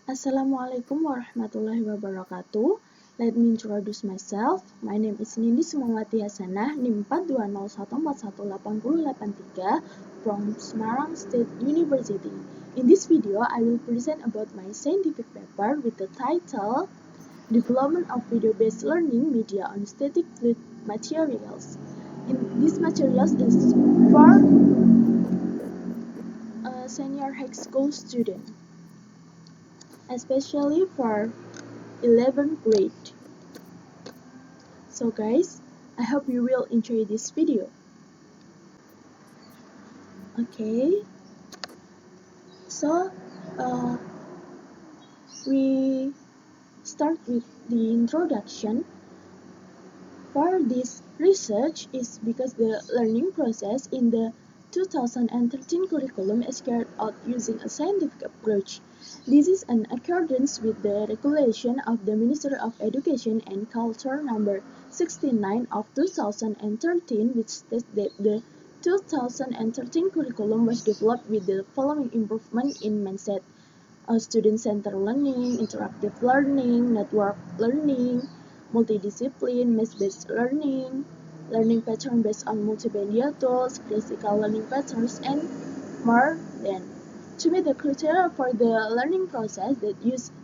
Assalamualaikum warahmatullahi wabarakatuh. Let me introduce myself. My name is Nindy Sukmawati Hasanah, NIM 420148083 from Semarang State University. In this video, I will present about my scientific paper with the title Development of Video-Based Learning Media on Static Fluid Materials. This materials is for a senior high school student, especially for 11th grade. So guys, I hope you will enjoy this video. Okay, so we start with the introduction. For this research is because the learning process in the 2013 curriculum is carried out using a scientific approach. This is in accordance with the regulation of the Ministry of Education and Culture number 69 of 2013, which states that the 2013 curriculum was developed with the following improvement in mindset: student-centered learning, interactive learning, network learning, multidiscipline, math-based learning, learning pattern based on multimedia tools, classical learning patterns, and more than. To meet the criteria for the learning process that use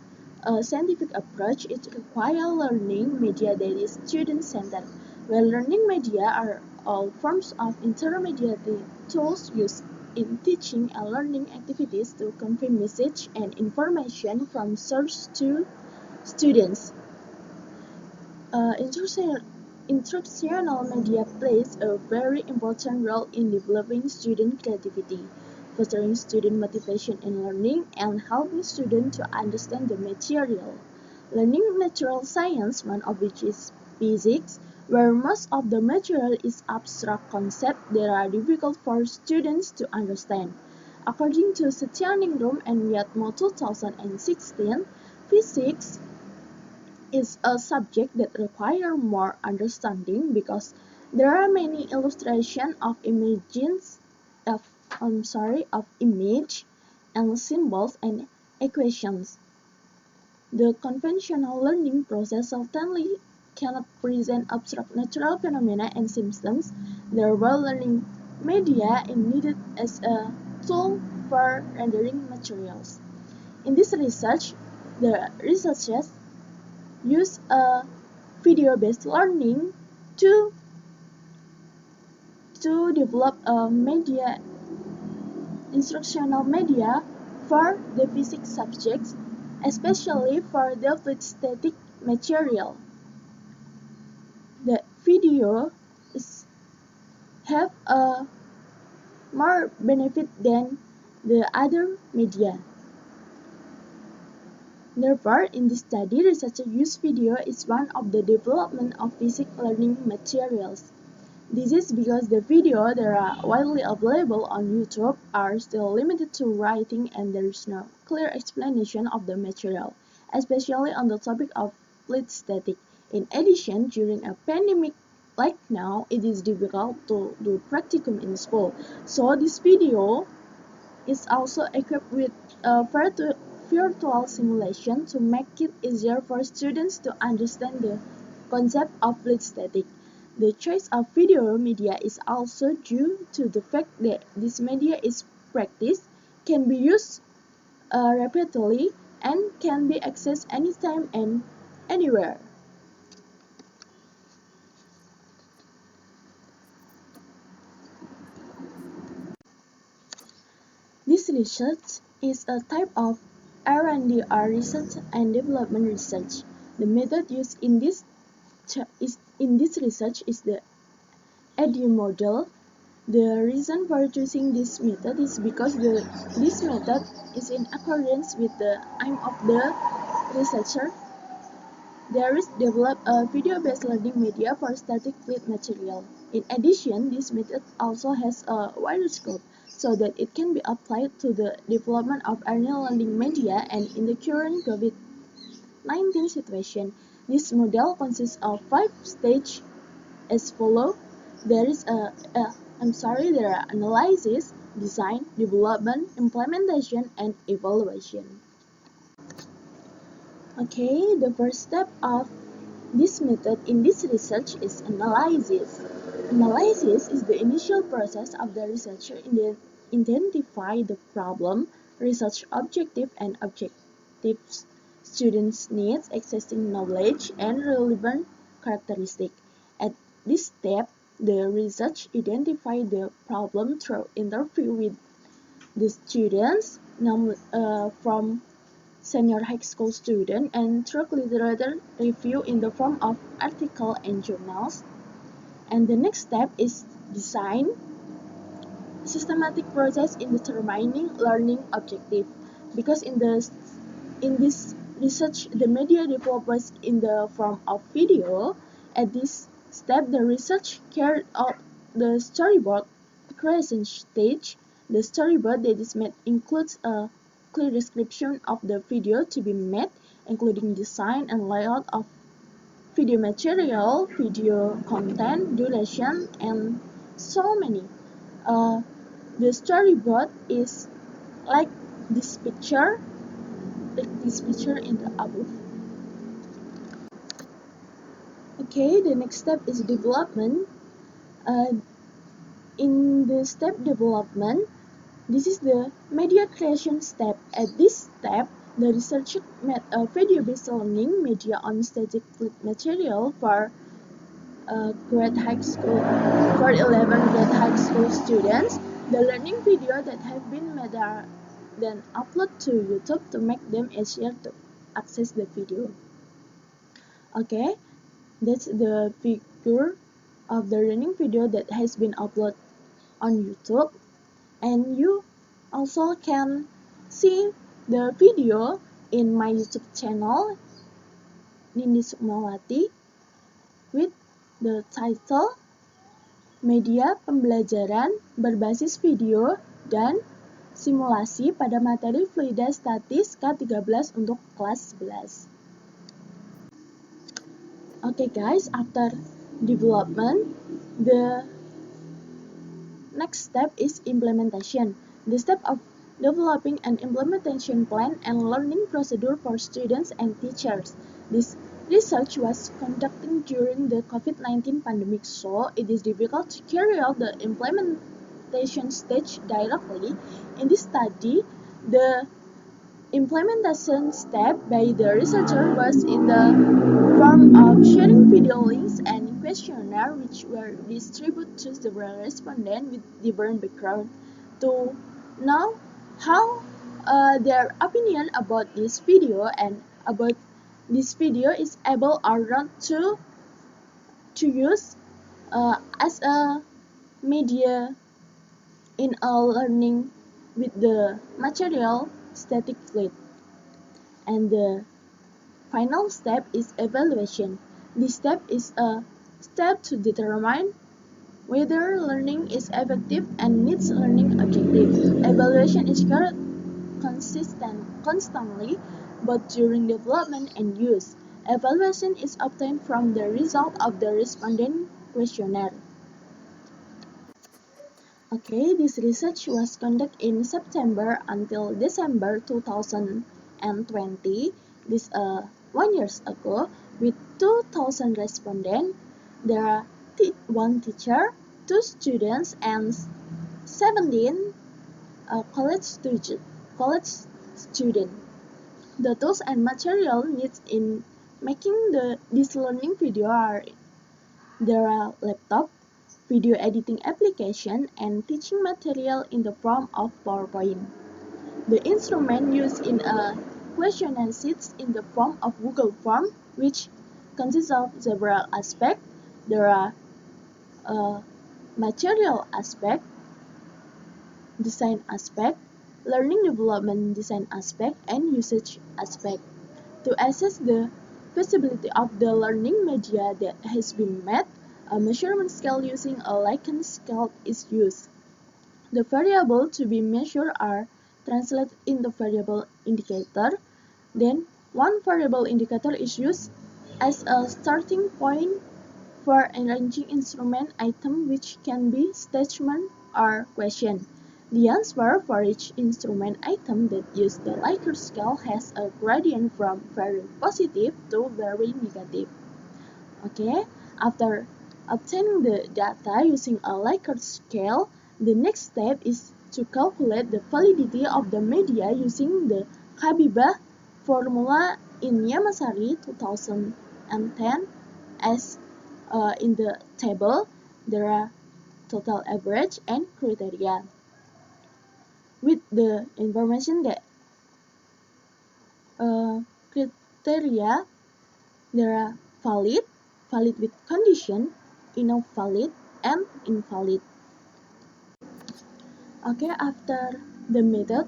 a scientific approach, it requires learning media that is student-centered, where learning media are all forms of intermediate tools used in teaching and learning activities to convey message and information from source to students. Instructional media plays a very important role in developing student creativity, fostering student motivation in learning, and helping students to understand the material. Learning natural science, one of which is physics, where most of the material is abstract concepts that are difficult for students to understand. According to Setyaningrum and Wiatmo 2016, physics is a subject that requires more understanding because there are many illustrations of image and symbols and equations. The conventional learning process certainly cannot present abstract natural phenomena and systems. Therefore, learning media is needed as a tool for rendering materials. In this research, the researchers use a video-based learning to develop a instructional media for the physics subjects, especially for the fluid static material. The video have a more benefit than the other media. Therefore, in this study, researchers use video as one of the development of physics learning materials. This is because the video that are widely available on YouTube are still limited to writing and there is no clear explanation of the material, especially on the topic of fluid static. In addition, during a pandemic like now, it is difficult to do practicum in school. So this video is also equipped with a virtual simulation to make it easier for students to understand the concept of fluid static. The choice of video media is also due to the fact that this media is practiced, can be used repeatedly, and can be accessed anytime and anywhere. This research is a type of R&D or research and development research. The method used in this research is the EDU model. The reason for choosing this method is because this method is in accordance with the aim of the researcher. There is develop a video-based learning media for static fluid material. In addition, this method also has a wider scope so that it can be applied to the development of early learning media and in the current COVID-19 situation. This model consists of 5 stages as follows. There are analysis, design, development, implementation, and evaluation. Okay, the first step of this method in this research is analysis. Analysis is the initial process of the researcher in identify the problem, research objective and objectives, students' needs, existing knowledge, and relevant characteristics. At this step, the research identify the problem through interview with the students from senior high school student and through literature review in the form of article and journals. And the next step is design systematic process in determining learning objective, because in this research the media developed in the form of video. At this step the research carried out the storyboard creation stage. The storyboard that is made includes a clear description of the video to be made, including design and layout of video material, video content, duration, and so many. Uh, the storyboard is like this picture, in the above. Okay, the next step is development. Uh, in the step development, this is the media creation step. At this step, the researcher made a video-based learning media on static fluid material for grade high school, for 11 grade high school students. The learning video that have been made are then uploaded to YouTube to make them easier to access the video. Okay, that's the figure of the learning video that has been uploaded on YouTube, and you also can see the video in my YouTube channel Nindy Sukmawati with the title Media Pembelajaran Berbasis Video dan Simulasi pada Materi Fluida Statis K13 untuk kelas 11. Okay guys, after development, the next step is implementation. The step of developing an implementation plan and learning procedure for students and teachers. This research was conducted during the COVID-19 pandemic, so it is difficult to carry out the implementation stage directly. In this study, the implementation step by the researcher was in the form of sharing video links and questionnaire which were distributed to several respondents with different background to know how their opinion about this video and about this video is able or not to use as a media in a learning with the material static fluid. And the final step is evaluation. This step is a step to determine whether learning is effective and meets learning objectives. Evaluation is carried constantly, both during development and use. Evaluation is obtained from the result of the respondent questionnaire. Okay, this research was conducted in September until December 2020. This 1 year ago, with 2,000 respondents. There are one teacher, 2 students, and 17 college students. The tools and material needs in making this learning video are there are laptop, video editing application, and teaching material in the form of PowerPoint. The instrument used in a questionnaire sits in the form of Google Form, which consists of several aspects. There are material aspect, design aspect, learning development design aspect, and usage aspect. To assess the feasibility of the learning media that has been made, a measurement scale using a Likert scale is used. The variables to be measured are translated into variable indicator. Then, one variable indicator is used as a starting point for arranging instrument item which can be statement or question. The answer for each instrument item that uses the Likert scale has a gradient from very positive to very negative. Okay, after obtaining the data using a Likert scale, the next step is to calculate the validity of the media using the Habibah formula in Yamasari 2010. As in the table, there are total average and criteria. With the information that criteria, there are valid with condition, invalid, and invalid. Okay, after the method,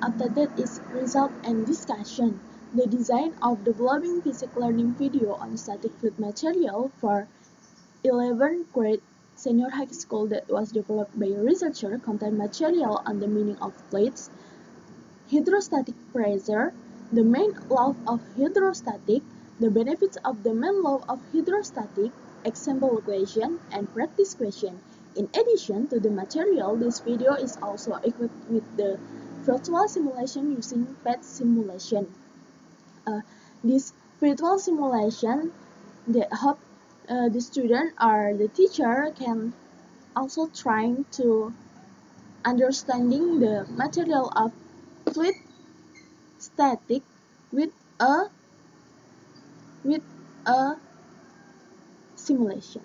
after that is result and discussion. The design of developing physics learning video on static fluid material for 11th grade senior high school that was developed by a researcher contained material on the meaning of fluids, hydrostatic pressure, the main law of hydrostatic, the benefits of the main law of hydrostatic, example question, and practice question. In addition to the material, this video is also equipped with the virtual simulation using PET simulation. This virtual simulation that help the student or the teacher can also trying to understanding the material of fluid static with a simulation.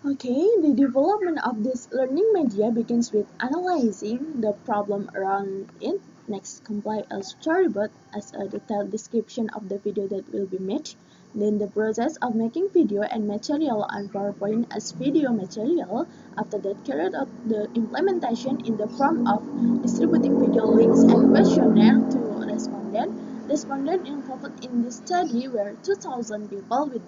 Okay, the development of this learning media begins with analyzing the problem around it. Next, compile a storyboard as a detailed description of the video that will be made. Then the process of making video and material on PowerPoint as video material. After that, carried out the implementation in the form of distributing video links and questionnaire to respondents. Respondents involved in this study were 2,000 people with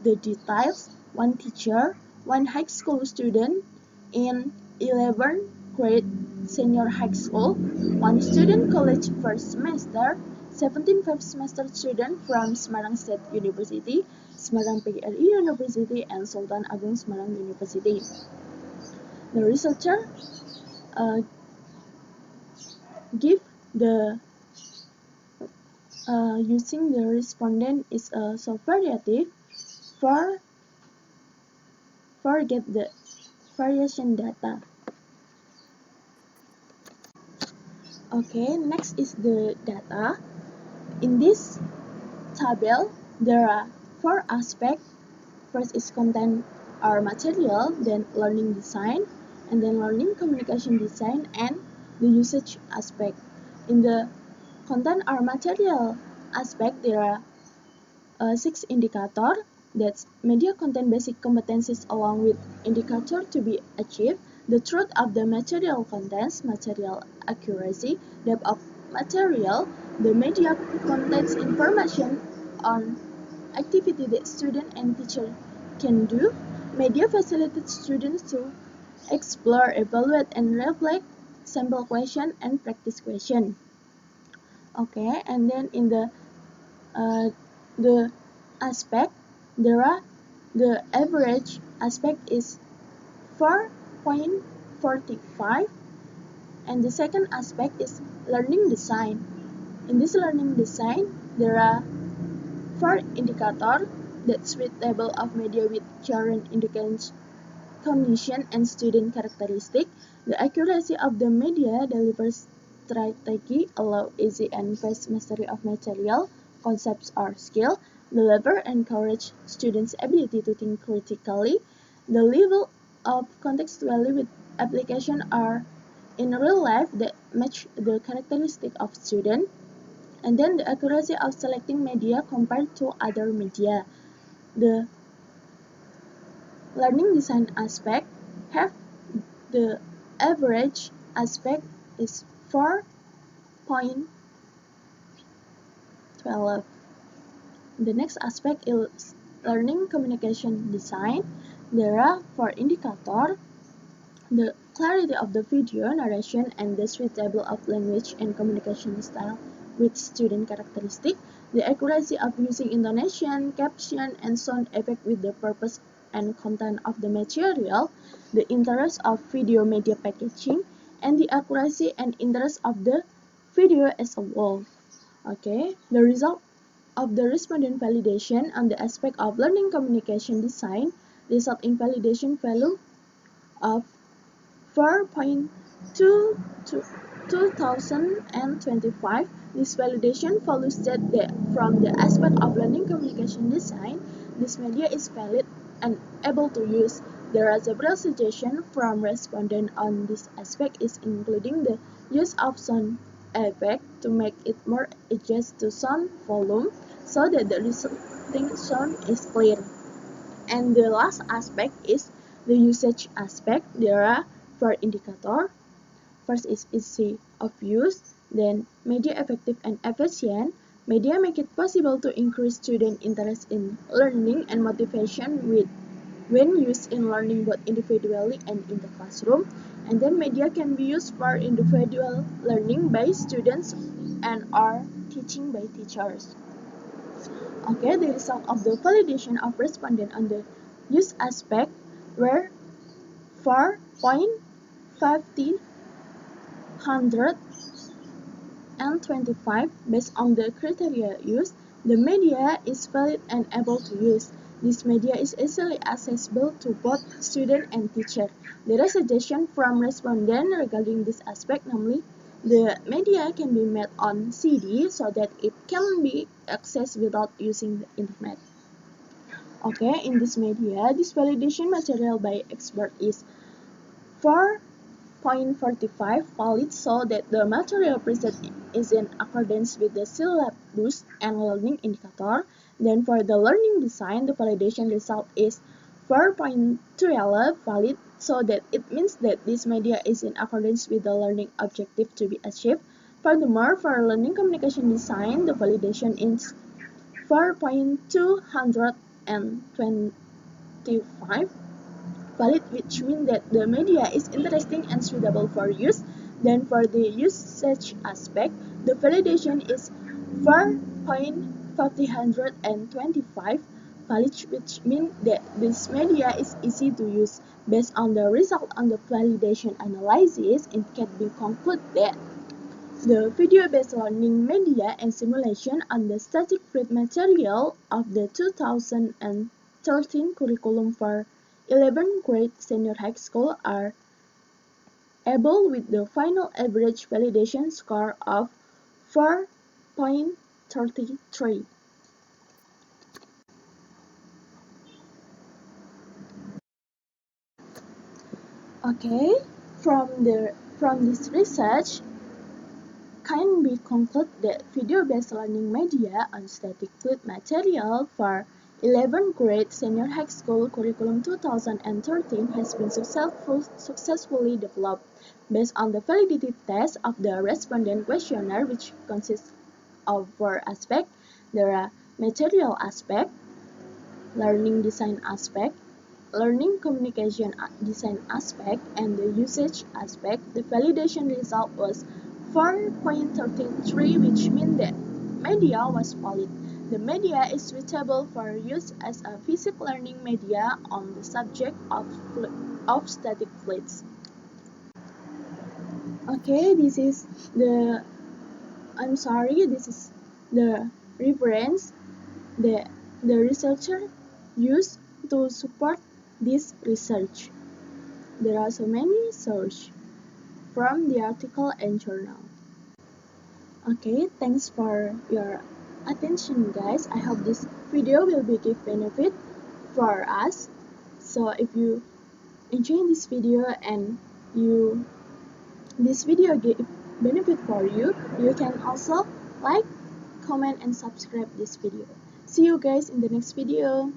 the details: one teacher, one high school student in 11th grade senior high school, one student college first semester, 17 first semester student from Semarang State University, Semarang PGRI University, and Sultan Agung Semarang University. The researcher give the using the respondent is so variative for get the variation data. Okay, next is the data. In this table, there are 4 aspects. First is content or material, then learning design, and then learning communication design, and the usage aspect. In the content or material aspect, there are 6 indicators. That's media content basic competencies along with indicator to be achieved, the truth of the material contents, material accuracy, depth of material, the media contains information on activity that student and teacher can do, media facilitates students to explore, evaluate, and reflect sample question and practice question. Okay, and then in the aspect, there are the average aspect is 4.45, and the second aspect is learning design. In this learning design, there are 4 indicators: that suite table of media with current indicates cognition and student characteristic, the accuracy of the media delivers strategy, allow easy and fast mastery of material, concepts or skill, the level encourage students' ability to think critically, the level of contextuality with application are in real life that match the characteristic of student, and then the accuracy of selecting media compared to other media. The learning design aspect have the average aspect is 4.12. The next aspect is learning communication design. There are 4 indicators: the clarity of the video, narration, and the suite table of language and communication style with student characteristic, the accuracy of using intonation, caption, and sound effect with the purpose and content of the material, the interest of video media packaging, and the accuracy and interest of the video as a whole. Okay, the result of the respondent validation on the aspect of learning communication design result in validation value of 4.2 to 2025. This validation follows that from the aspect of learning communication design, this media is valid and able to use. There are several suggestions from respondents on this aspect, is including the use of sound effect to make it more adjust to sound volume so that the resulting sound is clear. And the last aspect is the usage aspect. There are 4 indicators. First is easy of use, then media effective and efficient. Media make it possible to increase student interest in learning and motivation when used in learning both individually and in the classroom. And then media can be used for individual learning by students and or teaching by teachers. Okay, the result of the validation of respondent on the use aspect were 4.525 based on the criteria used. The media is valid and able to use. This media is easily accessible to both student and teacher. There is a suggestion from respondent regarding this aspect, namely, the media can be made on CD so that it can be accessed without using the internet. Okay, in this media, this validation material by expert is 4.45 valid so that the material presented is in accordance with the syllabus and learning indicator. Then for the learning design, the validation result is 4.12 valid so that it means that this media is in accordance with the learning objective to be achieved. Furthermore, for learning communication design, the validation is 4.225 valid, which means that the media is interesting and suitable for use. Then for the usage aspect, the validation is 4.525 valid, which means that this media is easy to use. Based on the result on the validation analysis, it can be concluded that the video-based learning media and simulation on the static fluid material of the 2013 curriculum for 11th grade senior high school are able with the final average validation score of 4.33. Okay, from this research can be concluded that video-based learning media on static fluid material for 11th grade senior high school curriculum 2013 has been successfully developed based on the validity test of the respondent questionnaire, which consists of 4 aspects. There are material aspect, learning design aspect, learning communication design aspect, and the usage aspect. The validation result was 4.33, which means that media was valid. The media is suitable for use as a physical learning media on the subject of static fluids. Okay, this is the reference the researcher used to support this research. There are so many sources from the article and journal. Okay, thanks for your attention, guys. I hope this video will be give benefit for us. So if you enjoy this video and this video give benefit for you, you can also like, comment, and subscribe this video. See you guys in the next video.